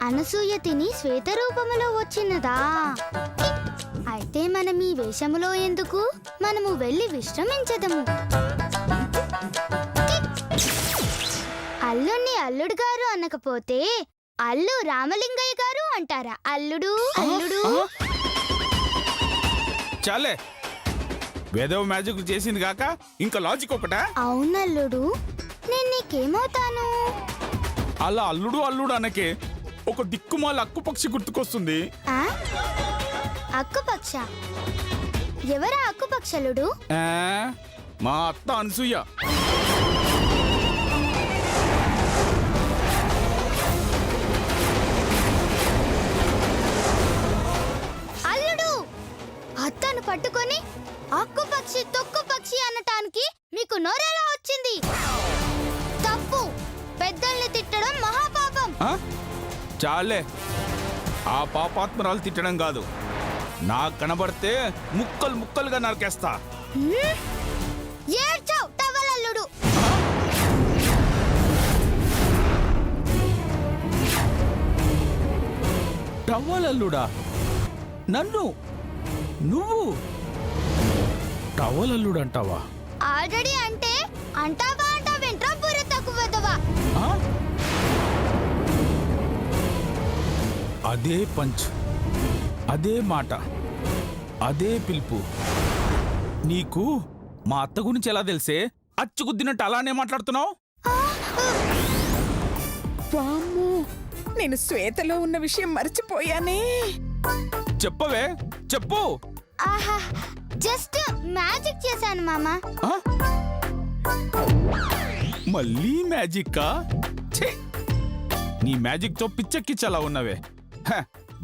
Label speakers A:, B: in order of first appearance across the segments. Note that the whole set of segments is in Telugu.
A: అనసూయ తిని శ్వేత రూపములో వచ్చినదా? అయితే మనం ఈ వేషములో ఎందుకు? మనము వెళ్ళి విశ్రమించదము. అల్లుణ్ణి అల్లుడు గారు అనకపోతే అల్లు రామలింగయ్య గారు అంటారా? అల్లుడు అల్లుడు.
B: చాలే, వేదవ మ్యాజిక్ చేసింది కాక ఇంకా లాజిక్ ఒకటా?
A: అవునల్లుడు, నేను నీకేమవుతాను?
B: అలా అల్లుడు అల్లుడు అనకే ఒక దిక్కుమాల అక్కుపక్షి గుర్తుకొస్తుంది.
A: అక్కుపక్ష? ఎవరా అక్కుపక్షలుడు?
B: మా అత్త అనసూయ.
A: అల్లుడు, అత్తను పట్టుకొని అక్కుపక్షి తొక్కు పక్షి అనటానికి మీకు నోరెలా వచ్చింది? తప్పు. పెద్దల్ని తిట్టడం మహాపాపం.
B: చాలే, ఆ పాపాత్మరాలు తిట్టడం కాదు, నాకు కనబడితే ముక్కలు ముక్కలుగా నరికేస్తా.
A: ఏడ్చావ్ టవలల్లుడు.
B: టవలల్లుడా? నన్ను నువ్వు టవలల్లుడు అంటావా?
A: ఆల్రెడీ అంటే అంటావా అంటావేంట్రా బుర్ర తక్కువదవా?
B: అదే పంచ్, అదే మాట, అదే పిలుపు. నీకు మా అత్త గురించి ఎలా తెలిసే? అచ్చుకుద్దినట్టు అలానే మాట్లాడుతున్నావు.
C: వామ్మో, నేను శ్వేతలో ఉన్న విషయం మర్చిపోయానే.
B: చెప్పవే, చెప్పు.
A: ఆహా, జస్ట్ మ్యాజిక్ చేశాను మామా.
B: మళ్ళీ మ్యాజిక్కా? ఛీ! నీ మ్యాజిక్ తో పిచ్చెక్కిచ్చలా ఉన్నవే.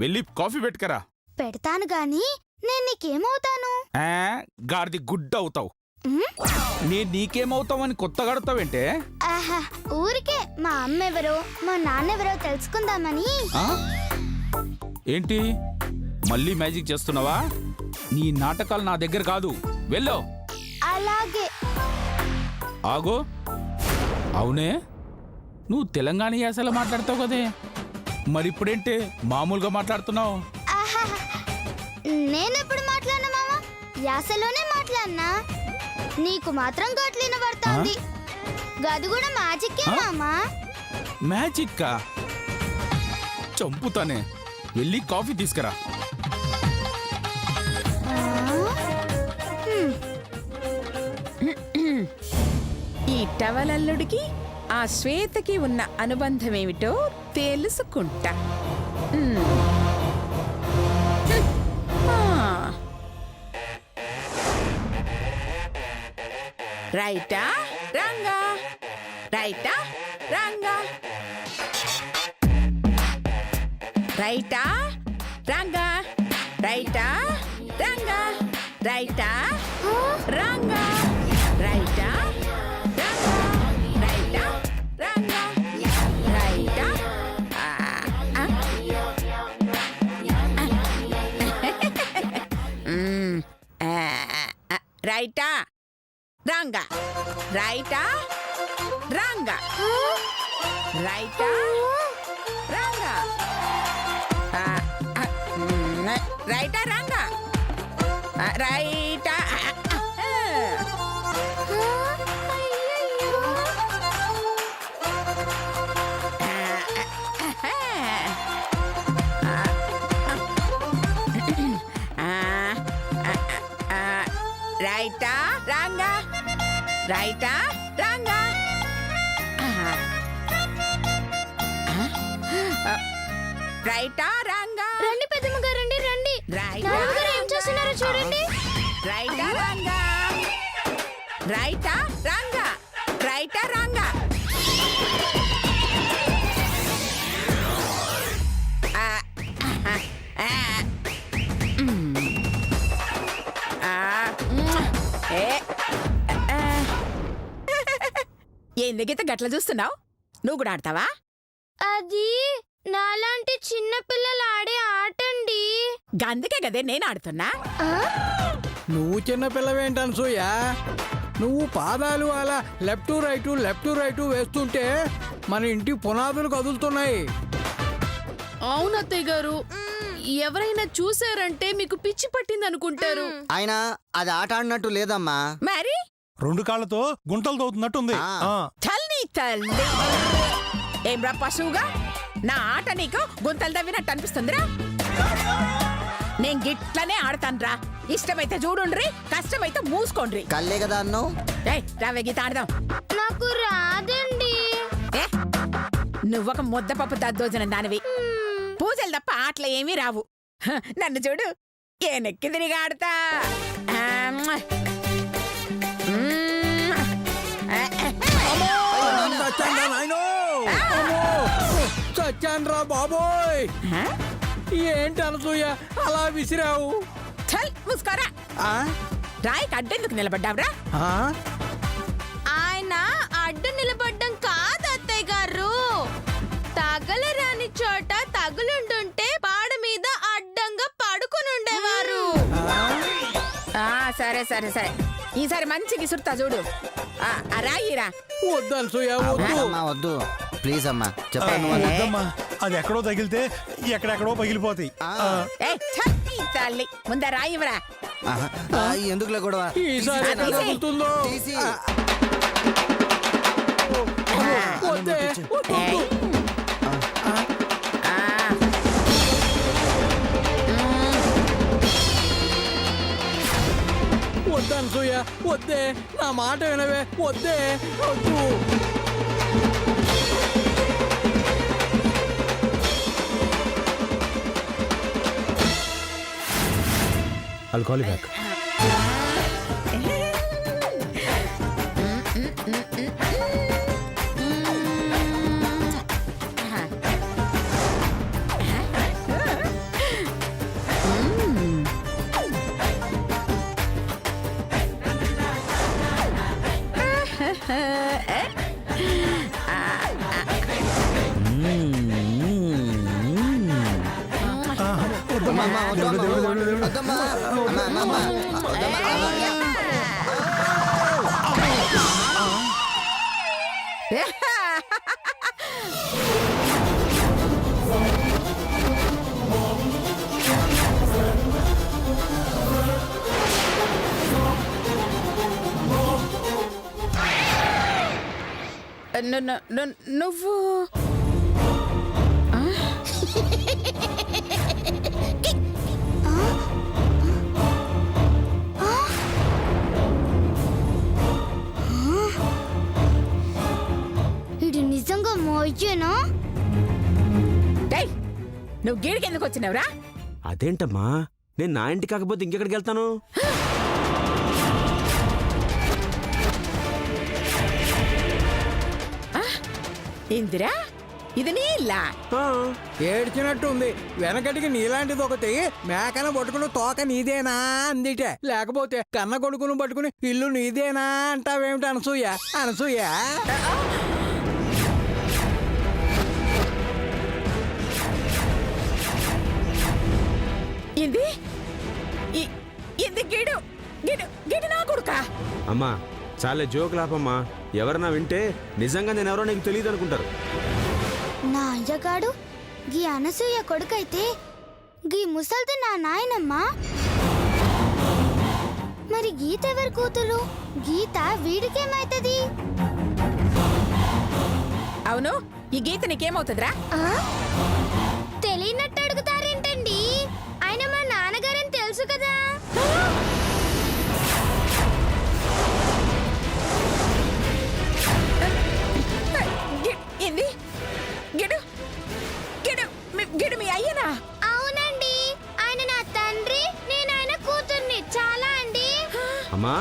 B: వెళ్ళి కాఫీ పెట్టుకరా.
A: పెడతాను గాని నేను నీకేమవుతాను?
B: గాడిది గుడ్డ అవుతావు. నేను నీకేమవుతావని కొత్తగా అడుగుతావేంటే?
A: ఆహా, ఊరికే మా అమ్మ ఎవరో మా నాన్నెవరో తెలుసుకుందామని.
B: ఏంటి మళ్ళీ మ్యాజిక్ చేస్తున్నావా? నీ నాటకాలు నా దగ్గర కాదు, వెళ్ళు.
A: అలాగే.
B: ఆగో, అవునే, నువ్వు తెలంగాణ యాసలో మాట్లాడతావు కదే, మరిప్పుడేంటే మామూలుగా మాట్లాడుతున్నావు?
A: నేనెప్పుడు మాట్లాడినా మామా? యాసలోనే మాట్లాడినా. నీకు మాత్రం గట్లిన పడుతుంది. గది కూడా మ్యాజిక్కే మామా.
B: మ్యాజిక్కా? చంపుతానే, వెళ్ళి కాఫీ తీసుకురా.
C: ఈ టవలల్లుడికి ఆ శ్వేతకి ఉన్న అనుబంధమేమిటో తెలుసుకుంటా. రైటా రంగా, రైటా రంగా, రైటా రంగా, రైటా రంగా, రైటా రంగా, రైటా రంగా, రైటా రంగా, రైటా. రైటా రంగా, రైటా రంగా, రైటా రంగా, రైటా రంగా, రైటా. రైటా రంగా, రైటా రంగా, రైటా రంగా.
A: రండి పెద్దమ్మ గారు, రండి రండి.
C: రైటా
A: ఏం చేస్తున్నారో చూడండి.
C: రైటా రంగా, రైటా రంగా, రైటా రంగా. ఎందుకైతే గట్ల చూస్తున్నావు? నువ్వు కూడా ఆడతావా?
A: అది నాలాంటి చిన్న పిల్లలు ఆడే ఆటండి.
C: గందుకే గదే నేను ఆడుతున్నా.
D: నువ్వు చిన్న పిల్లవేంటనసూయ? నువ్వు పాదాలు అలా లెఫ్ట్ రైటు వేస్తుంటే మన ఇంటి పునాదులు కదులుతున్నాయి.
E: అవును అత్తయ్య గారు, ఎవరైనా చూసారంటే మీకు పిచ్చి పట్టింది అనుకుంటారు.
F: ఆయన అది ఆట ఆడినట్టు లేదమ్మా.
C: మరి
G: 2 కాళ్ళతో గుంటలు తవ్వుతున్నట్టుంది.
C: తల్లి తల్లి ఏం రా పశువుగా నా ఆట నీకు గుంతలు తవ్వినట్టు అనిపిస్తుందిరా? నేను గిట్లనే ఆడతానురా. ఇష్టమైతే చూడుండ్రి, కష్టమైతే మూసుకోండ్రి.
F: కళ్ళే కదా అన్నావు.
C: రావే గీత ఆడదాం.
A: నాకు రాదండి.
C: ఏ, నువ్వొక ముద్దపప్పు దద్దోజనం దానివి. పూజలు తప్ప ఆటలు ఏమీ రావు. హ, నన్ను చూడు, ఏ నెక్కి తిరిగి ఆడతా.
D: చచ్చాన్రా బాబోయ్. ఏంటి అనసూయ అలా విసిరావు?
C: చల్ ముసుకోరా. రాయికి అడ్డెందుకు నిలబడ్డావురా?
E: ఆయన అడ్డు నిలబడ్డం కాదు అత్తయ్య గారు, తగలరాని చోట తగులుంటుంటే పాడ మీద అడ్డంగా పడుకుని ఉండేవారు.
C: సరే సరే సరే, ఈసారి మంచి గిసురుతా చూడు. రాయిరా.
D: వద్దు అనసూయ వద్దు.
F: అమ్మా వద్దు ప్లీజ్ అమ్మా, చెప్పాను.
G: వద్దమ్మా, అది ఎక్కడో తగిలితే ఎక్కడెక్కడో పగిలిపోతాయి.
C: తల్లి ముందే రాయివరా.
F: ఎందుకులే గొడవ.
D: ఈసారి ఎక్కడ తగులుతుందో.
F: తీసి.
D: వద్దే, వద్దు. వద్దు అనసూయ వద్దే, నా మాట వినవే. వద్దే, వద్దు.
G: I'll call you back.
F: అమ్మా, వద్దు, అమ్మా, వద్దమ్మా. అమ్మా, అమ్మా, అమ్మా.
C: నువ్వు
A: ఇది నిజంగా మోయ్యేనా?
C: నువ్వు గీడికి ఎందుకు వచ్చినావురా?
H: అదేంటమ్మా, నేను నా ఇంటి కాకపోతే ఇంకెక్కడికి వెళ్తాను?
C: ఇందిరా, ఇది నీ ఇల్లా?
D: ఏడ్చినట్టు ఉంది. వెనకటికి నీలాంటిది ఒకటి మేకను పట్టుకుని తోక నీదేనా అందిటే. లేకపోతే కన్న కొడుకును పట్టుకుని ఇల్లు నీదేనా అంటావేమిటి అనసూయ? అనసూయ
C: ఇంది ఇంది గీడు గీడు గీడు నా కొడుకా?
H: అమ్మా చాలే జోక్ లాపమ్మా. ఎవరన్నా వింటే నిజంగా నేనెవరో నీకు తెలియదు అనుకుంటారు.
A: నా అయ్యగాడు గీ అనసూయ కొడుకైతే గీ ముసల్ది నా నాయనమ్మా. మరి గీత ఎవరి కూతురు? గీత వీడికేమైతది?
C: అవును, ఈ గీత నీకేమవుతుందిరా?
A: తెలియనట్టు అడుగుతారేంటండి? ఆయన మా నాన్నగారని తెలుసు కదా.
C: ఏంది? గిడు గిడు గిడు మీ అయ్యనా?
A: అవునండి, ఆయన నా తండ్రి, నేను ఆయన కూతుర్ని. చాలా అండి.
H: అమ్మా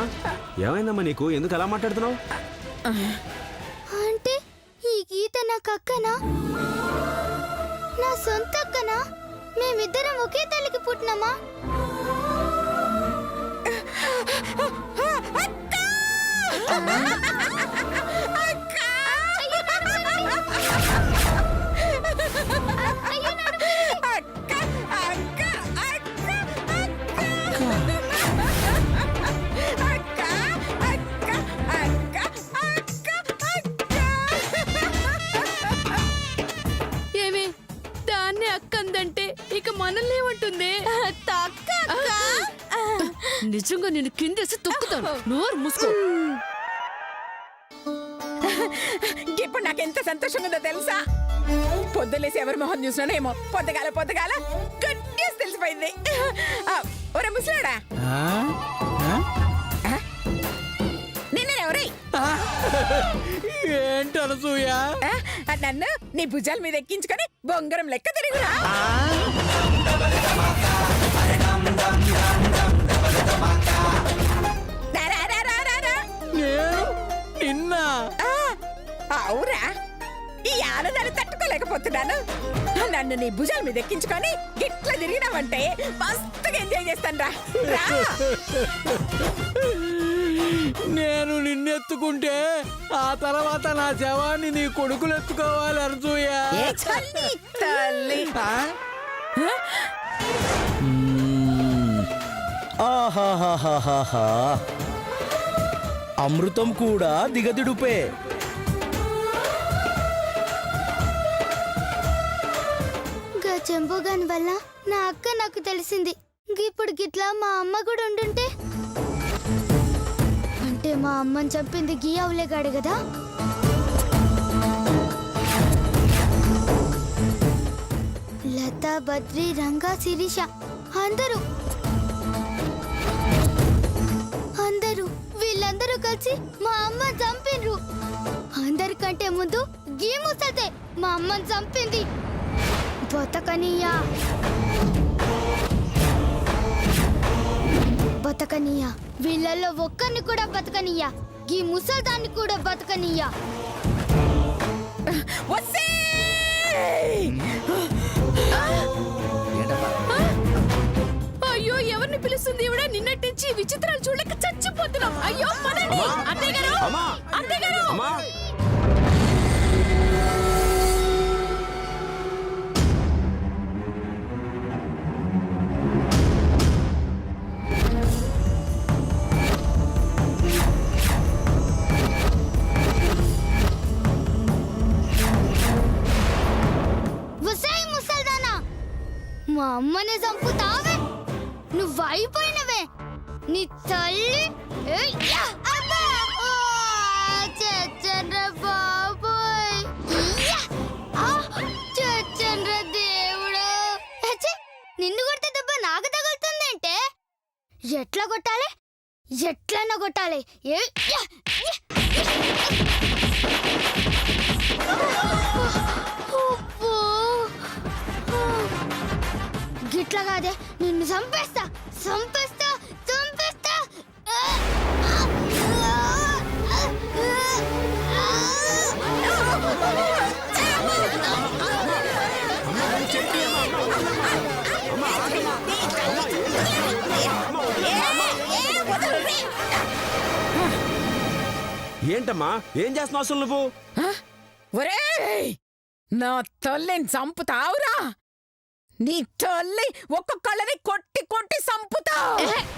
H: ఏమైందమ్మా నీకు? ఎందుకు అలా మాట్లాడుతున్నావు?
A: అంటే ఈ గీత నాకు అక్కనా? నా సొంత అక్కనా? మేమిద్దరం ఒకే తల్లికి పుట్టినమా?
E: ఏమి దాన్ని అక్క నిజంగా నేను కిందేసి తొక్కుతాను. నోరు మూసుకో.
C: ఇప్పుడు నాకెంత సంతోషంగా ఉందో తెలుసా? పొద్దులేసి ఎవరి మొహం చూసినానో ఏమో పొద్దుగాల గుడ్ న్యూస్ తెలిసిపోయింది. ఒరే ముసలాడా, నిన్నెవరై
D: ఏంటి అనసూయ?
C: నన్ను నీ భుజాల మీద ఎక్కించుకొని బొంగరం లెక్క తిరుగురా.
D: నేను నిన్న
C: అవురా, ఈ ఆనందాన్ని తట్టుకోలేకపోతున్నాను. నన్ను నీ భుజాల మీద ఎక్కించుకొని గిట్ల తిరిగినావంటే మస్తుగా ఎంజాయ్ చేస్తాను రా.
D: నేను నిన్నెత్తుకుంటే ఆ తర్వాత నా శవాన్ని నీ కొడుకులు ఎత్తుకోవాలి అనసూయ.
C: తల్లి
I: ఆహాహాహాహా, అమృతం కూడా దిగదిడుపే.
A: గా చెంబుగాని వల్ల నా అక్క నాకు తెలిసింది. ఇప్పుడు గిట్లా మా అమ్మ కూడా ఉండుంటే, అంటే మా అమ్మని చంపింది గీ అవులేగాడు కదా. లత, బద్రి, రంగా, శిరీష అందరూ వీళ్ళందరూ కలిసి మా అమ్మని చంపిండ్రు. అందరికంటే ముందు గీ ముసల్తే మా అమ్మని చంపింది. బతకనియా, వీళ్ళల్లో ఒక్కరిని కూడా బతకనియా, ఈ ముసల్దాన్ని కూడా బతకనియా.
E: అయ్యో, ఎవరిని పిలుస్తుంది ఇవిడ? నిన్నటించి విచిత్రాలు చూడలేక చచ్చిపోతున్నాం. అయ్యో పదండి. అత్తయ్య గారు,
H: అమ్మా,
E: అత్తయ్య గారు.
H: అమ్మా.
A: వసాయి ముసల్దానా, మా అమ్మని చంపుతావే, నువ్వైపోయినవే. నీ తల్లి చచ్చండ్ర బాబోయ్, చచ్చండ్ర దేవుడు. నిన్ను కొడితే దెబ్బ నాకు తగులుతుందంటే ఎట్లా కొట్టాలి? ఎట్లన్నా కొట్టాలి. గిట్లా కాదే, నిన్ను చంపేస్తా చంపేస్తా చంపేస్తా.
H: ఏంటమ్మా, ఏం చేస్తున్నావు అసలు నువ్వు?
C: ఒరేయ్, నా తల్లిని చంపుతావురా? నీ తల్లి ఒక్కొక్కళ్ళని కొట్టి కొట్టి చంపుతా.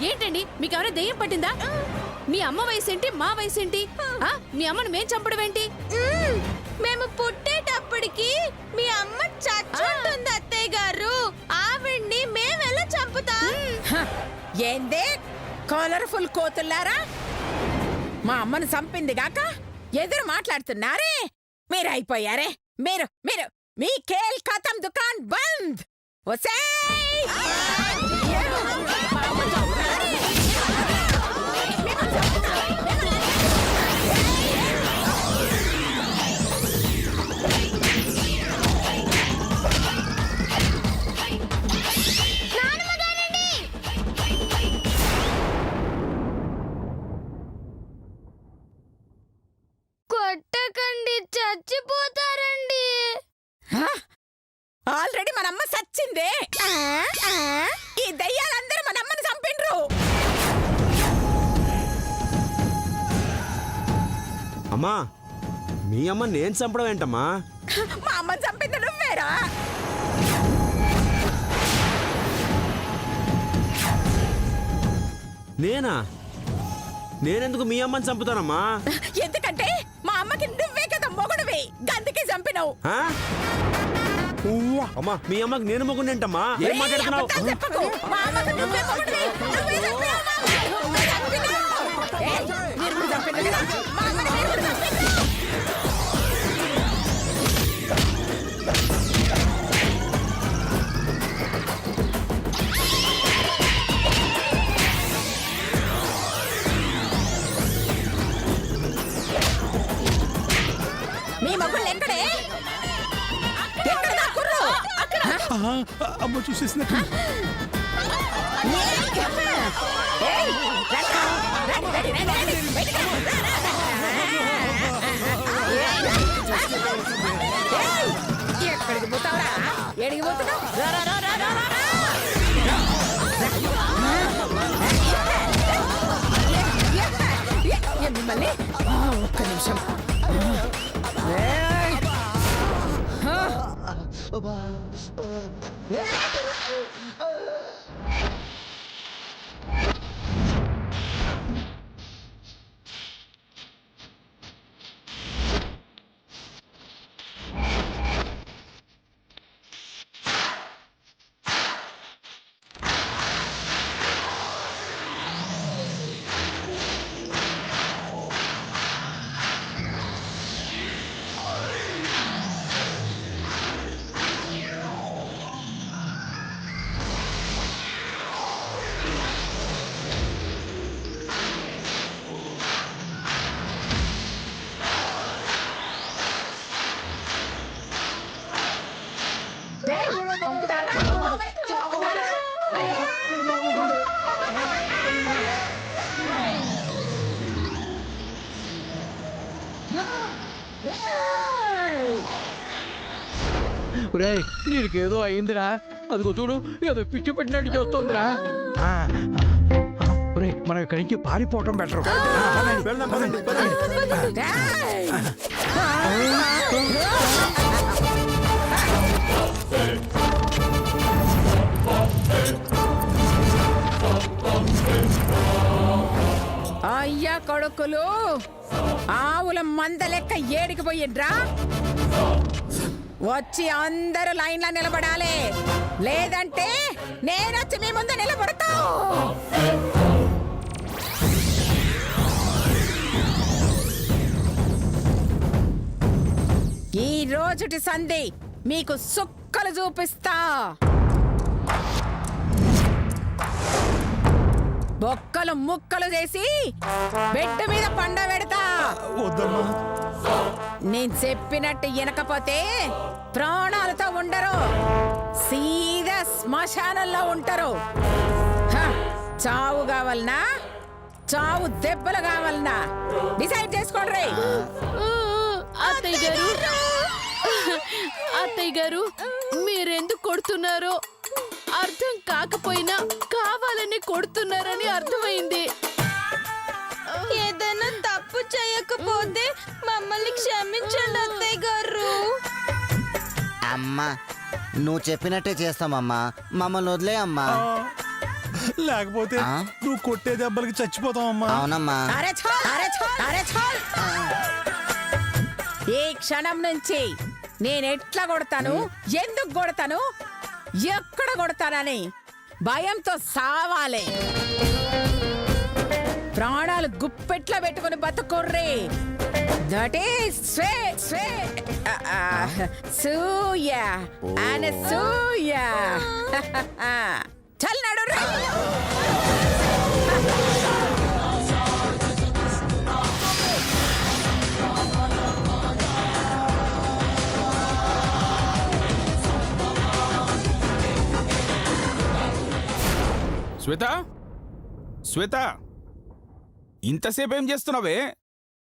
E: ఏంటండి, మీకెవరో దెయ్యం పట్టిందా? మీ అమ్మ వయసేంటి, మా వయసేంటి? మీ అమ్మను మేం చంపడం ఏంటి?
A: మేము పుట్టేటప్పటికి మీ అమ్మ చచ్చుంటుంది అత్తయ్య గారు. ఆవిడ్ని మేమెలా చంపుతాం?
C: ఏందే కలర్ఫుల్ కోతుల్లారా, మా అమ్మను చంపింది గాక ఎదురు మాట్లాడుతున్నారే. మీరైపోయారే. మీరు మీరు మీ ఖేల్ ఖతం, దుకాన్ బంద్. ఒసేయ్, మా అమ్మ చంపుతారే.
A: కొట్టకండి, చచ్చిపోతారండి.
C: ఆల్రెడీ మనమ్మ సచ్చిందే. ఈ దయ్యాలందరూ మనమ్మని చంపిండ్రు.
H: అమ్మా, మీ అమ్మ నేను చంపడం ఏంటమ్మా?
C: మా అమ్మని చంపింది నువ్వేరా?
H: నేనా? నేనెందుకు మీ అమ్మని చంపుతానమ్మా?
C: ఎందుకంటే మా అమ్మకి నువ్వే కదా మొగుడువి, గందుకే చంపినావు.
H: ఆ? అమ్మా మీ అమ్మకి నేను మొగుండేంటమ్మా ఏం మాట్లాడుతున్నావు?
C: అబద్ధాలు చెప్పకు. మా అమ్మకు నువ్వే మొగుడివి. నువ్వే చంపావు మా అమ్మని. నువ్వే చంపినావు. ఏయ్, మీరు కూడా చంపినారు కదా? మా అమ్మని మీరు కూడా చంపినారు. మీ మొగుళ్ళు ఎక్కడే? ఎక్కడ దాక్కుర్రు?
G: అమ్మ చూసేసినట్టు
C: ఏయ్, రండి, రండి, బయటికి రా. ఏయ్, ఎక్కడికి పోతావురా? ఎడికి పోతున్నావు? రా, రా, రా, రా, రా, రా, రా. మిమ్మల్ని ఒక్క నిమిషం. ఏయ్.
D: ఒరేయ్ నీకేదో అయిందిరా, అదిగో చూడు ఏదో పిచ్చి పెట్టినట్టు చేస్తుందిరా. ఒరే మనం ఇక్కడి నుంచి పారిపోవటం బెటర్.
H: వెళ్దాం, పదండి, పదండి.
C: ఏయ్. అయ్యా కొడుకులు, ఆవుల మంద లెక్క ఏడికి పోయిండ్రా? వచ్చి అందరూ లైన్లో నిలబడాలి, లేదంటే నేనొచ్చి మీ ముందు నిలబడతా. ఈ రోజుటి సంధి మీకు సుక్కలు చూపిస్తా. బొక్కలు ముక్కలు చేసి బెడ్ మీద పండ పెడతా.
G: వద్దమ్మా.
C: నేను చెప్పినట్టు వినకపోతే ప్రాణాలతో ఉండరు, సీదా శ్మశానంలో ఉంటారు. హ, చావు కావాలనా చావు దెబ్బలు కావాలనా డిసైడ్ చేసుకోండి.
E: అత్తయ్య గారు, అత్తయ్య గారు మీరెందుకు కొడుతున్నారో అర్థం కాకపోయినా కావాలని కొడుతున్నారని అర్థమైంది.
A: ఏదైనా తప్పు చేయకపోతే మమ్మల్ని క్షమించండి అత్తయ్య గారు.
F: అమ్మా నువ్వు చెప్పినట్టే చేస్తామమ్మా, మమ్మల్ని వదిలే అమ్మా.
G: లేకపోతే నువ్వు కొట్టే దెబ్బలకి చచ్చిపోతావమ్మా.
F: అవునమ్మా.
C: అరే చాల్, అరే చాల్, అరే చాల్. ఈ క్షణం నుంచి నేను ఎట్లా కొడతాను, ఎందుకు కొడతాను, ఎక్కడ కొడతానని భయంతో సావాలే. ప్రాణాలు గుప్పెట్లో పెట్టుకుని బతుకుర్రి. That is సూయ Anasuya. చల్ నడు రే.
B: శ్వేత, శ్వేత, ఇంతసేపు ఏం చేస్తున్నావే?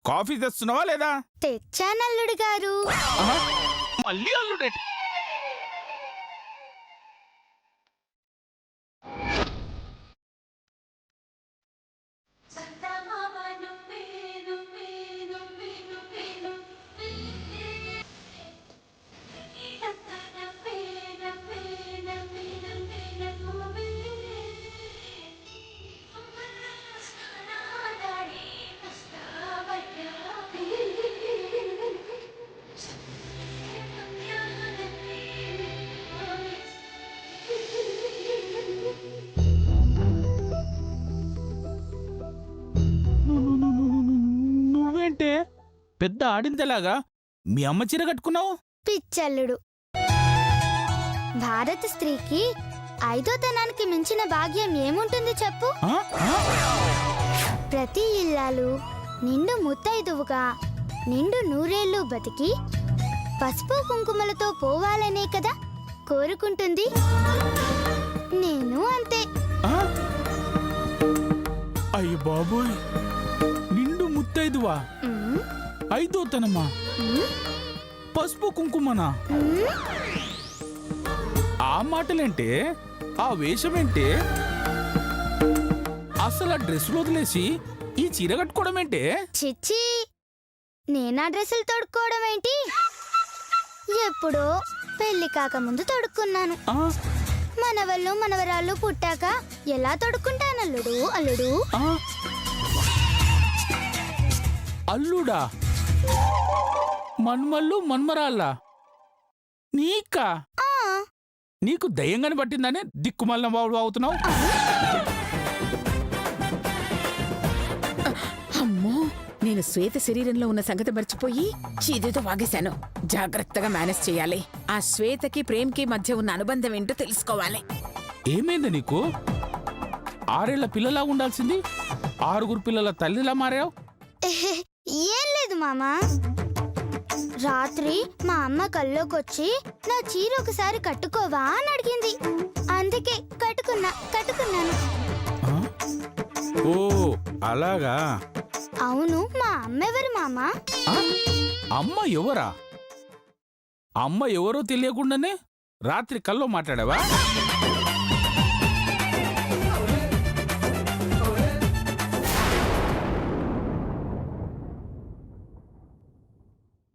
B: కాఫీ తెస్తున్నావా లేదా?
A: తెచ్చానల్లుడు గారు.
B: మళ్ళీ అల్లుడే. ఏంటే పెద్ద ఆడింతలాగా మీ అమ్మ చీర కట్టుకున్నావు?
A: పిచ్చల్లుడు. భారత స్త్రీకి 5వ తనానికి మించిన భాగ్యం ఏముంటుంది చెప్పు?
B: ఆ? ఆ?
A: ప్రతి ఇల్లాలు నిండు ముత్తైదువుగా నిండు నూరేళ్లు బతికి పసుపు కుంకుమలతో పోవాలనే కదా కోరుకుంటుంది. నేను అంతే.
B: ఆ? అయ్య బాబోయ్, నిండు ముత్తైదువా,
A: ఉమ్,
B: 5వ తనమా,
A: ఉమ్,
B: పసుపు కుంకుమనా?
A: ఉమ్.
B: ఆ మాటలేంటే, ఆ వేషమేంటే, అసలు ఆ డ్రెస్సులు వదిలేసి ఈ చీర కట్టుకోవడం ఏంటే?
A: చిచ్చి, నేనా డ్రెస్సులు తొడుక్కోవడం ఏంటి? ఎప్పుడో పెళ్లి కాకముందు తొడుక్కున్నాను.
B: ఆ?
A: మనవళ్ళు మనవరాళ్ళు పుట్టాక ఎలా తొడుక్కుంటానల్లుడు అల్లుడు?
B: ఆ? అల్లుడా, మన్మల్లు మన్మరాళ్ళ నీకా?
A: ఆ,
B: నీకు దయ్యంగాని పట్టిందనే దిక్కుమల్ల బావుడు అవుతున్నావు.
C: అమ్మో, నేను శ్వేత శరీరంలో ఉన్న సంగతి మర్చిపోయి చీదేతో వాగేశాను. జాగ్రత్తగా మేనేజ్ చేయాలి. ఆ శ్వేతకి ప్రేమ్కి మధ్య ఉన్న అనుబంధం ఏంటో తెలుసుకోవాలి.
B: ఏమైంది నీకు? 6 ఏళ్ల పిల్లలా ఉండాల్సింది 6 పిల్లల తల్లిలా మారావు.
A: ఏం లేదు మామా. రాత్రి మా అమ్మ కల్లోకొచ్చి నా చీర ఒకసారి కట్టుకోవా అని అడిగింది. అందుకే కట్టుకున్నాను.
B: ఆ? ఓ అలాగా.
A: అవును, మా అమ్మ ఎవరు మామా?
B: ఆ? అమ్మ ఎవరా? అమ్మ ఎవరో తెలియకుండానే రాత్రి కల్లో మాట్లాడావా?